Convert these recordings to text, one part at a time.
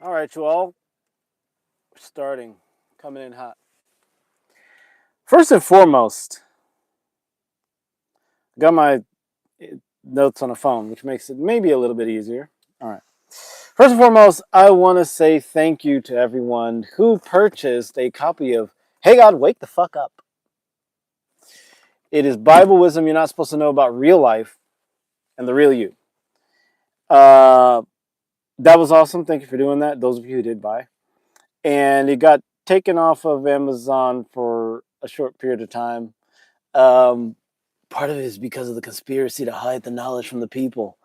All right, you all. Starting, coming in hot. First and foremost, I got my notes on a phone, which makes it maybe a little bit easier. All right. First and foremost, I want to say thank you to everyone who purchased a copy of Hey God, Wake the Fuck Up. It is Bible wisdom you're not supposed to know about real life and the real you. Uh, that was awesome. Thank you for doing that. Those of you who did buy. And it got taken off of Amazon for a short period of time. Um, Part of it is because of the conspiracy to hide the knowledge from the people.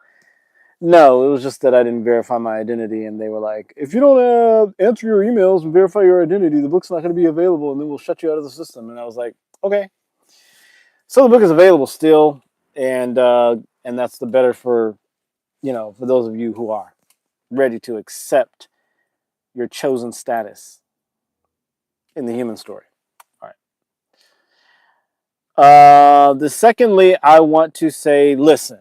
No, it was just that I didn't verify my identity, and they were like, if you don't answer your emails and verify your identity, the book's not going to be available, and then we'll shut you out of the system. And I was like, okay. So the book is available still, and that's the better for for those of you who are ready to accept your chosen status in the human story. All right. Secondly, I want to say, listen.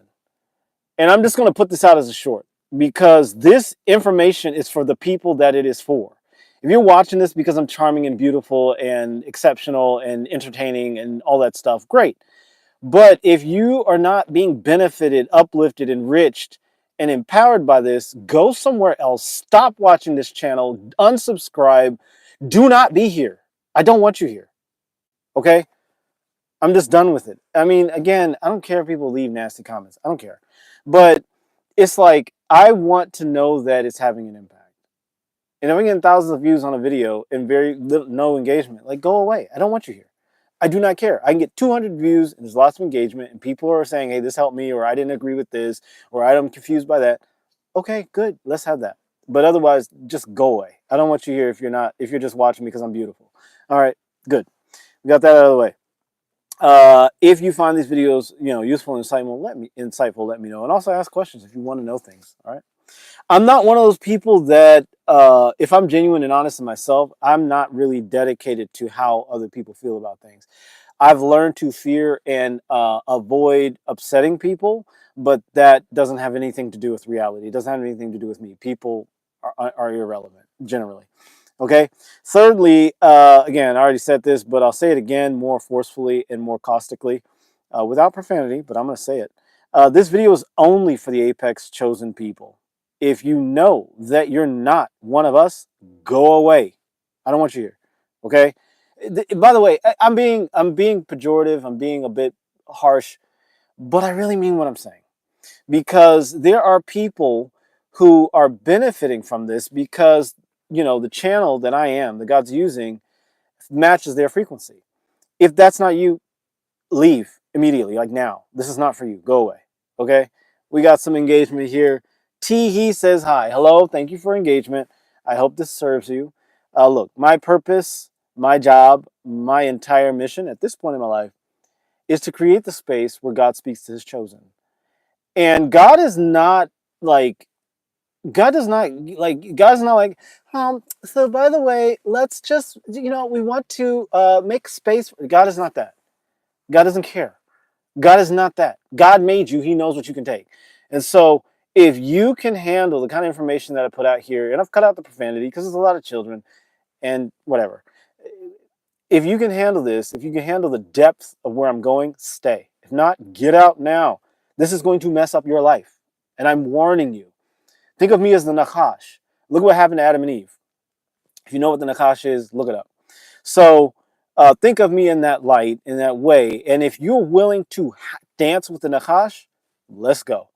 And I'm just going to put this out as a short because this information is for the people that it is for. If you're watching this because I'm charming and beautiful and exceptional and entertaining and all that stuff, great. But if you are not being benefited, uplifted, enriched, and empowered by this, go somewhere else. Stop watching this channel. Unsubscribe. Do not be here. I don't want you here. Okay? I'm just done with it. I mean, again, I don't care if people leave nasty comments. I don't care. But it's like, I want to know that it's having an impact. And if I'm getting thousands of views on a video and very little, no engagement, like, go away. I don't want you here. I do not care. I can get 200 views and there's lots of engagement and people are saying, hey, this helped me, or I didn't agree with this, or I'm confused by that. Okay, good. Let's have that. But otherwise, just go away. I don't want you here if you're just watching because I'm beautiful. All right, good. We got that out of the way. If you find these videos, useful and insightful, let me know. And also ask questions if you want to know things. All right. I'm not one of those people that, if I'm genuine and honest in myself, I'm not really dedicated to how other people feel about things. I've learned to fear and avoid upsetting people, but that doesn't have anything to do with reality. It doesn't have anything to do with me. People are irrelevant generally. Okay. Thirdly, again, I already said this, but I'll say it again more forcefully and more caustically, without profanity, but I'm going to say it. This video is only for the Apex chosen people. If you know that you're not one of us, go away. I don't want you here. Okay. By the way, I'm being pejorative. I'm being a bit harsh, but I really mean what I'm saying, because there are people who are benefiting from this because the channel that I am, that God's using, matches their frequency. If that's not you, leave immediately, like now. This is not for you. Go away. Okay? We got some engagement here. He says hi. Hello. Thank you for engagement. I hope this serves you. Look, my purpose, my job, my entire mission at this point in my life is to create the space where God speaks to his chosen. And God is not like, God's not like, so by the way, let's just, we want to make space. God is not that. God doesn't care. God is not that. God made you. He knows what you can take. And so if you can handle the kind of information that I put out here, and I've cut out the profanity because there's a lot of children and whatever. If you can handle this, if you can handle the depth of where I'm going, stay. If not, get out now. This is going to mess up your life. And I'm warning you. Think of me as the Nakash. Look what happened to Adam and Eve. If you know what the Nakash is, look it up. So think of me in that light, in that way. And if you're willing to dance with the Nakash, let's go.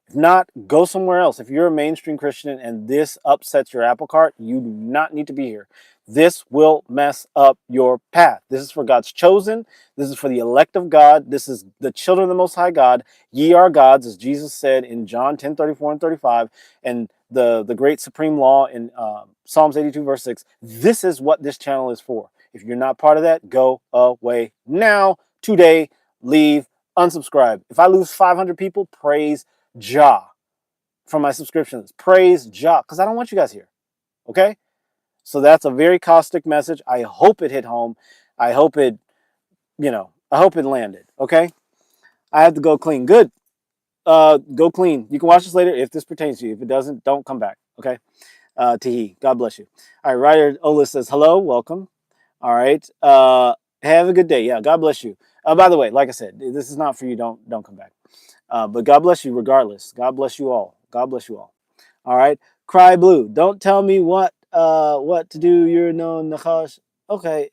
If not, go somewhere else. If you're a mainstream Christian and this upsets your apple cart, you do not need to be here. This will mess up your path. This is for God's chosen. This is for the elect of God. This is the children of the Most High God. Ye are gods, as Jesus said in John 10:34 and 35, and the great supreme law in Psalms 82, verse 6. This is what this channel is for. If you're not part of that, go away now, today, leave, unsubscribe. If I lose 500 people, praise Jah from my subscriptions. Praise Jah, because I don't want you guys here. Okay? So that's a very caustic message. I hope it hit home. I hope it, I hope it landed. Okay? I have to go clean. Good. Go clean. You can watch this later if this pertains to you. If it doesn't, don't come back. Okay? Tahi, God bless you. All right, Ryder Ola says, hello, welcome. All right. Have a good day. Yeah, God bless you. By the way, like I said, this is not for you. Don't come back. But God bless you regardless. God bless you all. God bless you all. All right. Cry blue. Don't tell me what to do. You're no Nakash. Okay.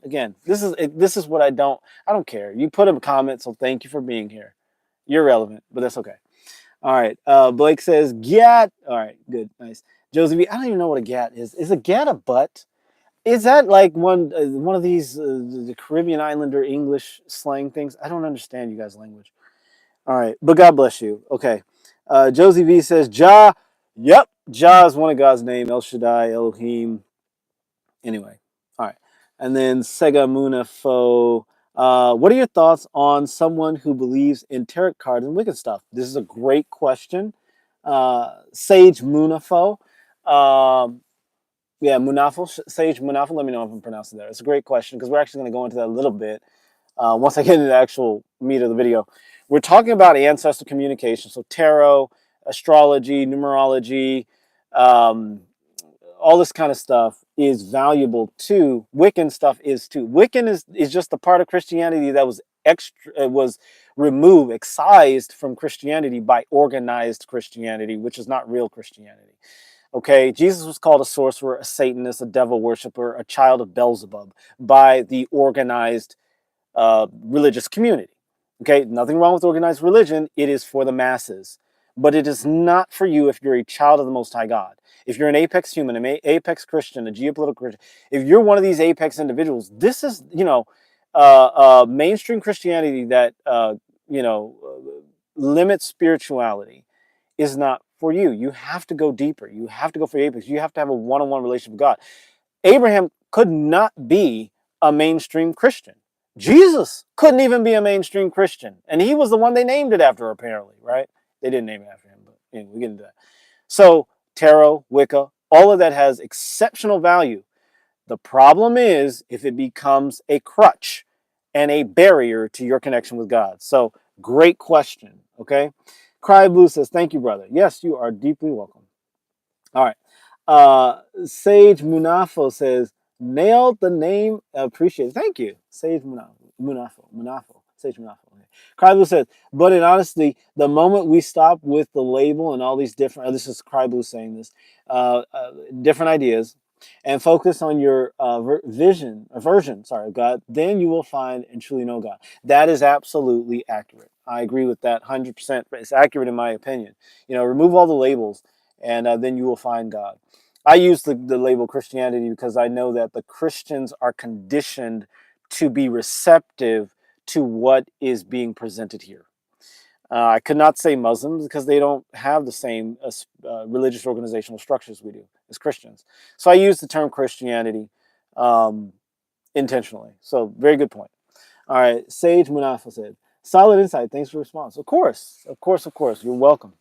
Again, this is what I don't care. You put a comment, so thank you for being here. You're relevant, but that's okay. All right. Blake says gat. All right. Good. Nice. Josie, I don't even know what a gat is. Is a gat a butt? Is that like one of these the Caribbean Islander English slang things? I don't understand you guys' language. All right, but God bless you. Okay, Josie V says Jah. Yep, Jah is one of God's name. El Shaddai, Elohim. Anyway, all right, and then Sega Munafo. What are your thoughts on someone who believes in tarot cards and wicked stuff? This is a great question. Sage Munafo. Um, yeah, Munafo, Sage Munafo. Let me know if I'm pronouncing that. It's a great question because we're actually going to go into that a little bit once I get into the actual meat of the video. We're talking about ancestor communication, so tarot, astrology, numerology, um, all this kind of stuff is valuable too. Wiccan stuff is too. Wiccan is just a part of Christianity that was was removed, excised from Christianity by organized Christianity, which is not real Christianity. Okay, Jesus was called a sorcerer, a Satanist, a devil worshiper, a child of Beelzebub by the organized religious community. Okay, nothing wrong with organized religion. It is for the masses, but it is not for you if you're a child of the Most High God. If you're an apex human, an apex Christian, a geopolitical Christian, if you're one of these apex individuals, this is, mainstream Christianity that, limits spirituality is not for you. You have to go deeper. You have to go for apex. You have to have a one-on-one relationship with God. Abraham could not be a mainstream Christian. Jesus couldn't even be a mainstream Christian. And he was the one they named it after, apparently, right? They didn't name it after him, but anyway, we get into that. So, tarot, Wicca, all of that has exceptional value. The problem is if it becomes a crutch and a barrier to your connection with God. So, great question, okay? Cry Blue says, thank you, brother. Yes, you are deeply welcome. All right. Sage Munafo says, nailed the name. Appreciate it. Thank you. Sage Munafo. Sage Munafo. Okay. Cryblue says, but in honesty, the moment we stop with the label and all these different, this is Cryblue saying this, different ideas, and focus on your version, of God, then you will find and truly know God. That is absolutely accurate. I agree with that 100%. It's accurate in my opinion. Remove all the labels and then you will find God. I use the label Christianity because I know that the Christians are conditioned to be receptive to what is being presented here. I could not say Muslims because they don't have the same religious organizational structures we do as Christians. So I use the term Christianity intentionally. So very good point. All right, Sage Munafa said, solid insight. Thanks for the response. Of course. You're welcome.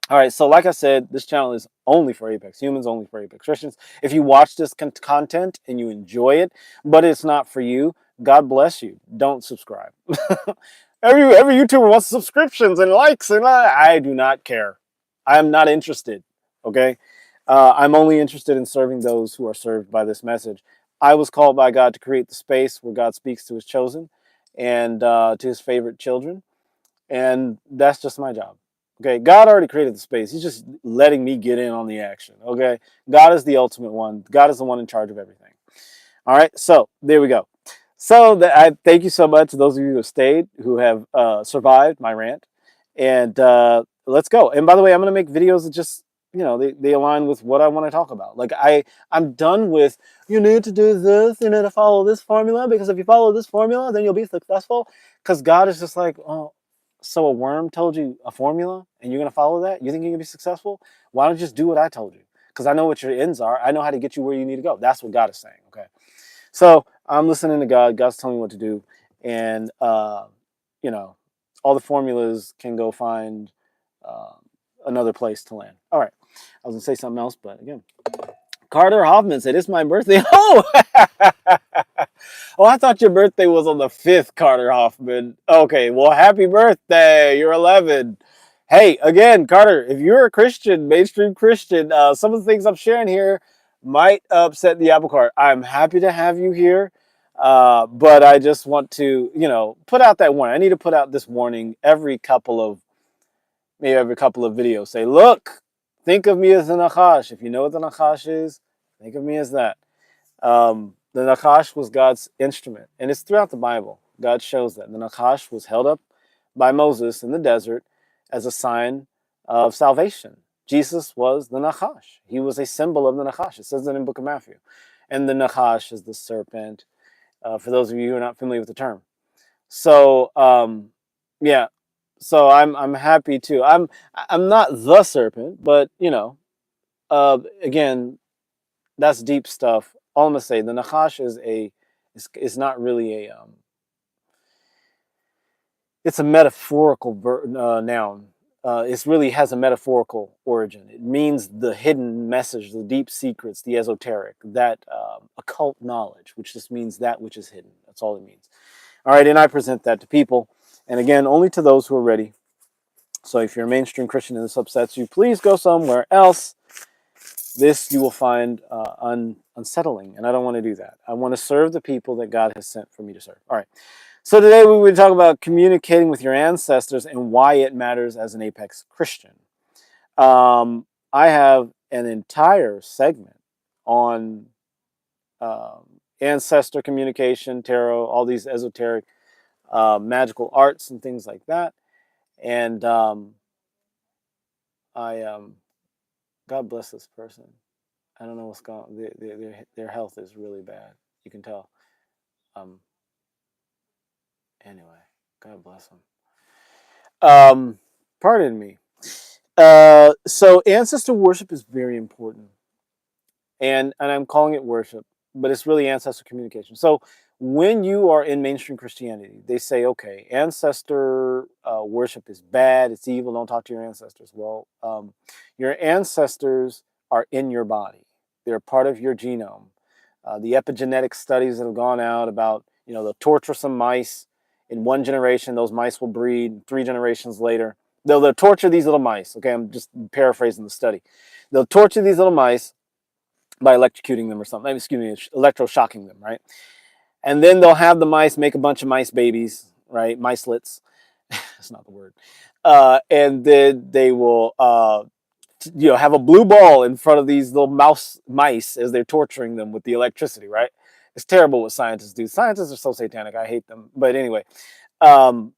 All right, so like I said, this channel is only for Apex humans, only for Apex Christians. If you watch this content and you enjoy it, but it's not for you, God bless you. Don't subscribe. every YouTuber wants subscriptions and likes, and I do not care. I am not interested, okay? I'm only interested in serving those who are served by this message. I was called by God to create the space where God speaks to his chosen and to his favorite children, and that's just my job. Okay, God already created the space. He's just letting me get in on the action. Okay, God is the ultimate one. God is the one in charge of everything. All right, so there we go. So I thank you so much to those of you who have stayed, who have survived my rant, and let's go. And by the way, I'm going to make videos that just they align with what I want to talk about. Like I'm done with you need to do this, you need to follow this formula because if you follow this formula, then you'll be successful. Because God is just like, oh. So a worm told you a formula and you're going to follow that? You think you're going to be successful? Why don't you just do what I told you? Because I know what your ends are. I know how to get you where you need to go. That's what God is saying, okay? So I'm listening to God. God's telling me what to do. And, all the formulas can go find another place to land. All right. I was going to say something else, but again. Carter Hoffman said, it's my birthday. Oh! Oh, I thought your birthday was on the 5th, Carter Hoffman. Okay, well, happy birthday. You're 11. Hey, again, Carter, if you're a Christian, mainstream Christian, some of the things I'm sharing here might upset the apple cart. I'm happy to have you here, but I just want to, put out that warning. I need to put out this warning maybe every couple of videos. Say, look, think of me as the Nachash. If you know what the Nachash is, think of me as that. The Nachash was God's instrument, and it's throughout the Bible. God shows that the Nachash was held up by Moses in the desert as a sign of salvation. Jesus was the Nachash. He was a symbol of the Nachash. It says that in the book of Matthew. And the Nachash is the serpent, for those of you who are not familiar with the term. So, yeah. So I'm happy to. I'm not the serpent, but again, that's deep stuff. All I'm gonna say, the Nachash is not really it's a metaphorical noun. It really has a metaphorical origin. It means the hidden message, the deep secrets, the esoteric, that occult knowledge, which just means that which is hidden. That's all it means. All right, and I present that to people, and again, only to those who are ready. So if you're a mainstream Christian and this upsets you, please go somewhere else. This you will find unsettling, and I don't want to do that. I want to serve the people that God has sent for me to serve. All right. So today we will talk about communicating with your ancestors and why it matters as an apex Christian. I have an entire segment on ancestor communication, tarot, all these esoteric magical arts and things like that. And God bless this person. I don't know what's going on. Their health is really bad. You can tell. Anyway, God bless them. Pardon me. So ancestor worship is very important, and I'm calling it worship, but it's really ancestor communication. So when you are in mainstream Christianity, they say, okay, ancestor worship is bad, it's evil, don't talk to your ancestors. Well, your ancestors are in your body. They're part of your genome. The epigenetic studies that have gone out about, they'll torture some mice. In one generation, those mice will breed. 3 generations later, they'll torture these little mice. Okay, I'm just paraphrasing the study. They'll torture these little mice by electrocuting them or something. Excuse me, electroshocking them, right? And then they'll have the mice make a bunch of mice babies, right? Micelets. That's not the word. And then they will, have a blue ball in front of these little mice as they're torturing them with the electricity, right? It's terrible what scientists do. Scientists are so satanic. I hate them. But anyway, and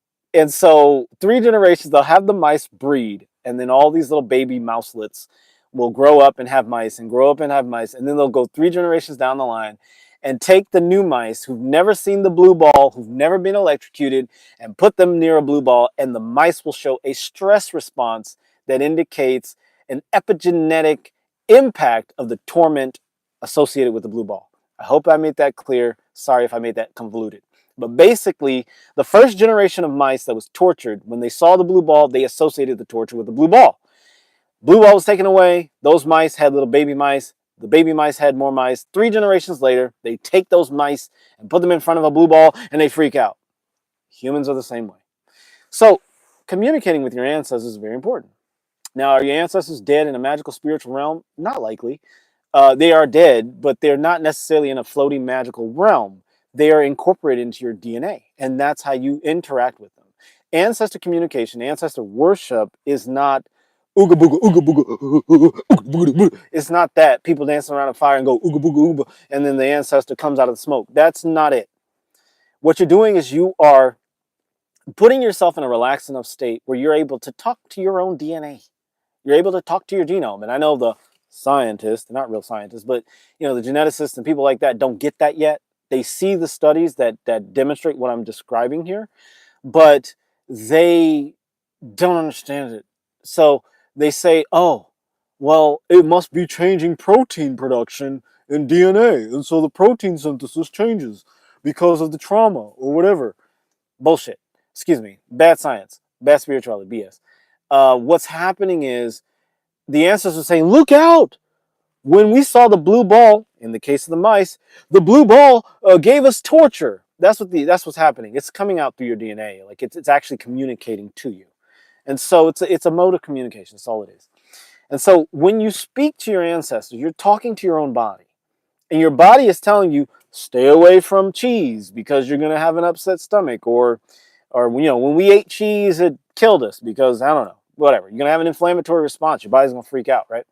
so 3 generations, they'll have the mice breed, and then all these little baby mouselets will grow up and have mice and grow up and have mice. And then they'll go 3 generations down the line and take the new mice who've never seen the blue ball, who've never been electrocuted, and put them near a blue ball. And the mice will show a stress response that indicates an epigenetic impact of the torment associated with the blue ball. I hope I made that clear. Sorry if I made that convoluted. But basically, the first generation of mice that was tortured, when they saw the blue ball, they associated the torture with the blue ball. Blue ball was taken away. Those mice had little baby mice. The baby mice had more mice. 3 generations later, they take those mice and put them in front of a blue ball, and they freak out. Humans are the same way. So, communicating with your ancestors is very important. Now, are your ancestors dead in a magical spiritual realm? Not likely. They are dead, but they're not necessarily in a floating magical realm. They are incorporated into your DNA, and that's how you interact with them. Ancestor communication, ancestor worship is not ooga booga, ooga booga, ooga booga, booga. It's not that people dancing around a fire and go ooga booga, ooga, and then the ancestor comes out of the smoke. That's not it. What you're doing is you are putting yourself in a relaxed enough state where you're able to talk to your own DNA. You're able to talk to your genome. And I know the scientists, not real scientists, but the geneticists and people like that don't get that yet. They see the studies that demonstrate what I'm describing here, but they don't understand it. So they say, oh, well, it must be changing protein production in DNA. And so the protein synthesis changes because of the trauma or whatever. Bullshit. Excuse me. Bad science. Bad spirituality. BS. What's happening is the ancestors are saying, look out! When we saw the blue ball, in the case of the mice, the blue ball gave us torture. That's what's happening. It's coming out through your DNA. Like it's actually communicating to you. And so it's a mode of communication. That's all it is. And so when you speak to your ancestors, you're talking to your own body. And your body is telling you, stay away from cheese because you're going to have an upset stomach. Or when we ate cheese, it killed us because, I don't know, whatever. You're going to have an inflammatory response. Your body's going to freak out, right?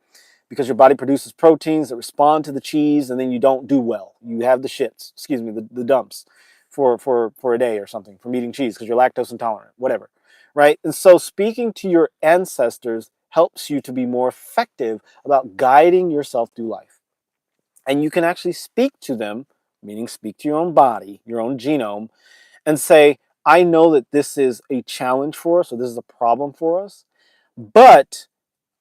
Because your body produces proteins that respond to the cheese, and then you don't do well. You have the shits, the dumps for a day or something from eating cheese because you're lactose intolerant, whatever, right? And so speaking to your ancestors helps you to be more effective about guiding yourself through life. And you can actually speak to them, meaning speak to your own body, your own genome, and say, I know that this is a challenge for us, or this is a problem for us, but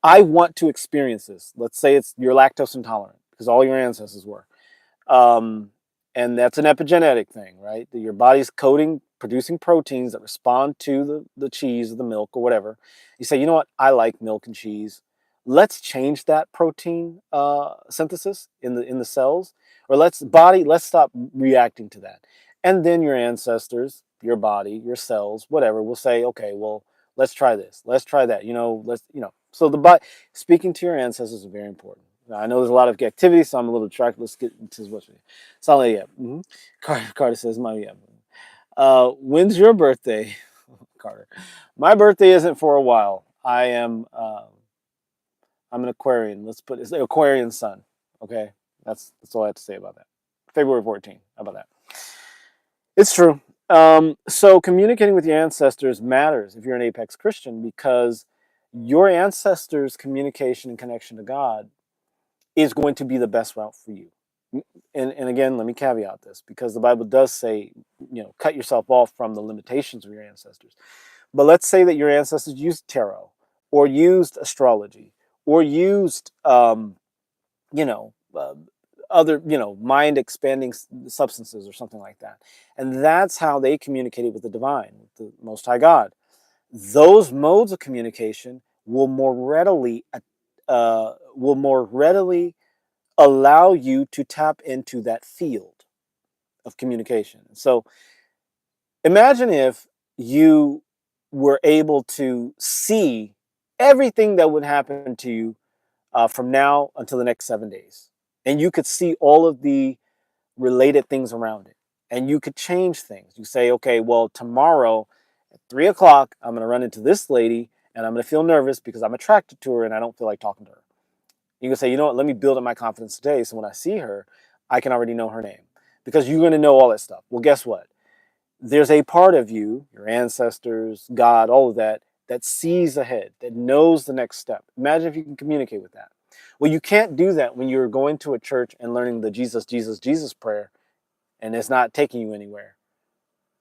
I want to experience this. Let's say you're lactose intolerant because all your ancestors were. Um, and that's an epigenetic thing, right? Your body's producing proteins that respond to the cheese or the milk or whatever. You say, you know what? I like milk and cheese. Let's change that protein synthesis in the cells, or let's stop reacting to that. And then your ancestors, your body, your cells, whatever, will say, okay, well, let's try this. Let's try that. So the body, speaking to your ancestors is very important. Now, I know there's a lot of activity, so I'm a little distracted. Let's get into this. Solid, yeah. Carter says, "My yeah." When's your birthday, Carter? My birthday isn't for a while. I'm an Aquarian. It's the Aquarian sun. Okay, that's all I have to say about that. February 14th. How about that? It's true. So communicating with your ancestors matters if you're an apex Christian, because your ancestors' communication and connection to God is going to be the best route for you. And again, let me caveat this, because the Bible does say, cut yourself off from the limitations of your ancestors. But let's say that your ancestors used tarot, or used astrology, or used, you know, uh, other, mind expanding substances or something like that. And that's how they communicated with the divine, with the Most High God. Those modes of communication will more readily allow you to tap into that field of communication. So imagine if you were able to see everything that would happen to you from now until the next 7 days. And you could see all of the related things around it. And you could change things. You say, okay, well, tomorrow at 3 o'clock, I'm going to run into this lady and I'm going to feel nervous because I'm attracted to her and I don't feel like talking to her. You can say, you know what, let me build up my confidence today, so when I see her, I can already know her name. Because you're going to know all that stuff. Well, guess what? There's a part of you, your ancestors, God, all of that, that sees ahead, that knows the next step. Imagine if you can communicate with that. Well, you can't do that when you're going to a church and learning the Jesus, Jesus, Jesus prayer, and it's not taking you anywhere.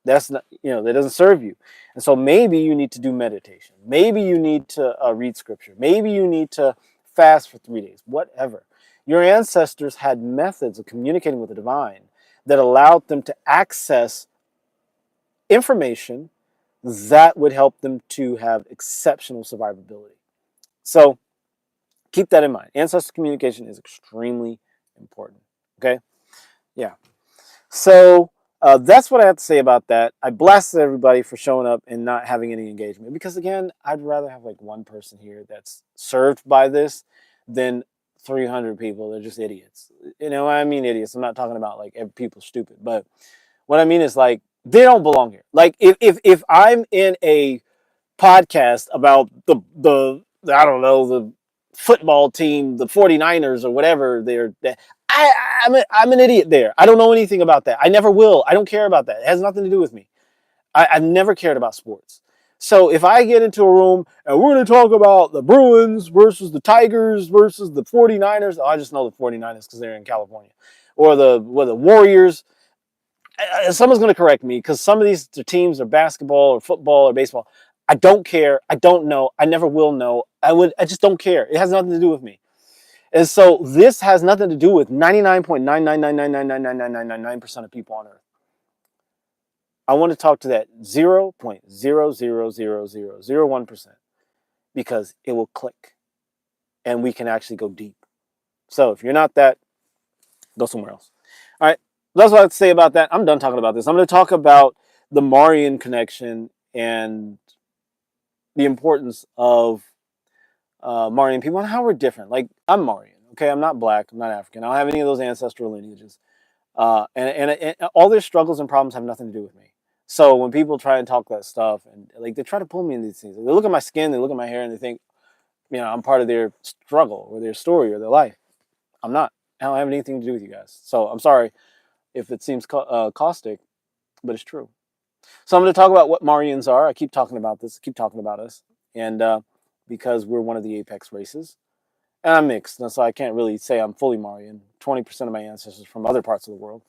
That's not, that doesn't serve you. And so maybe you need to do meditation. Maybe you need to read scripture. Maybe you need to fast for 3 days, whatever. Your ancestors had methods of communicating with the divine that allowed them to access information that would help them to have exceptional survivability. So keep that in mind. Ancestor communication is extremely important. Okay? Yeah. So that's what I have to say about that. I bless everybody for showing up and not having any engagement, because again, I'd rather have like one person here that's served by this than 300 people. They're just idiots. I mean idiots. I'm not talking about like people stupid, but what I mean is like they don't belong here. Like if I'm in a podcast about the I don't know, the football team, the 49ers or whatever, I'm an idiot there. I don't know anything about that. I never will. I don't care about that. It has nothing to do with me. I've never cared about sports. So if I get into a room and we're going to talk about the Bruins versus the Tigers versus the 49ers, I just know the 49ers because they're in California, or the Warriors, someone's going to correct me, because some of these teams are basketball or football or baseball. I don't care. I don't know. I never will know. I just don't care. It has nothing to do with me. And so this has nothing to do with 99.999999999% of people on Earth. I want to talk to that 0.0000001%, because it will click and we can actually go deep. So if you're not that, go somewhere else. All right. That's what I have to say about that. I'm done talking about this. I'm going to talk about the Marian connection and the importance of Marian people and how we're different. Like, I'm Marian, okay? I'm not black. I'm not African. I don't have any of those ancestral lineages. And all their struggles and problems have nothing to do with me. So when people try and talk that stuff, and like they try to pull me into these things, they look at my skin, they look at my hair, and they think, I'm part of their struggle or their story or their life. I'm not. I don't have anything to do with you guys. So I'm sorry if it seems caustic, but it's true. So I'm going to talk about what Marians are. I keep talking about this. I keep talking about us, and because we're one of the apex races, and I'm mixed, and so I can't really say I'm fully Marian. 20% of my ancestors from other parts of the world.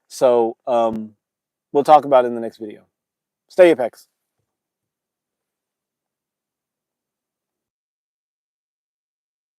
So we'll talk about it in the next video. Stay apex.